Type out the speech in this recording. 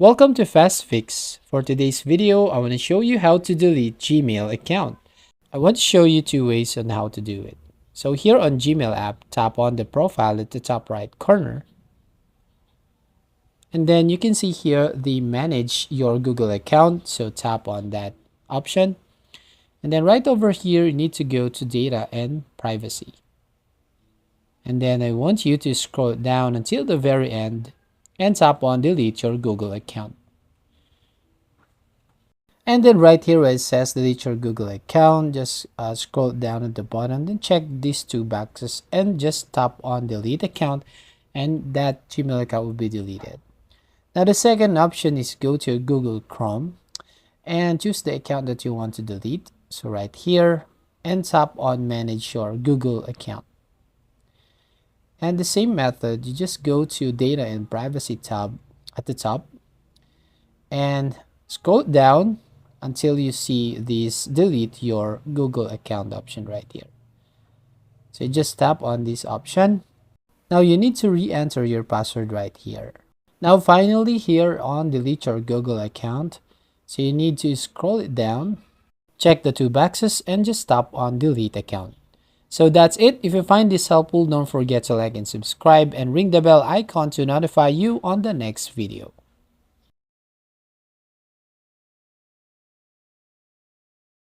Welcome to Fast Fix. For today's video, I want to show you how to delete Gmail account. I want to show you two ways on how to do it. So here on Gmail app, tap on the profile at the top right corner. And then you can see here the manage your Google account. So tap on that option. And then right over here, you need to go to data and privacy. And then I want you to scroll down until the very end and tap on delete your Google account. And then right here where it says delete your Google account, just scroll down at the bottom, then check these two boxes and just tap on delete account, and that Gmail account will be deleted. Now the second option is go to Google Chrome and choose the account that you want to delete. So right here, and tap on manage your Google account. And the same method, you just go to data and privacy tab at the top and scroll down until you see this delete your Google account option right here. So you just tap on this option. Now you need to re-enter your password right here. Now finally here on delete your Google account, so you need to scroll it down, check the two boxes, and just tap on delete account. So that's it. If you find this helpful, don't forget to like and subscribe and ring the bell icon to notify you on the next video.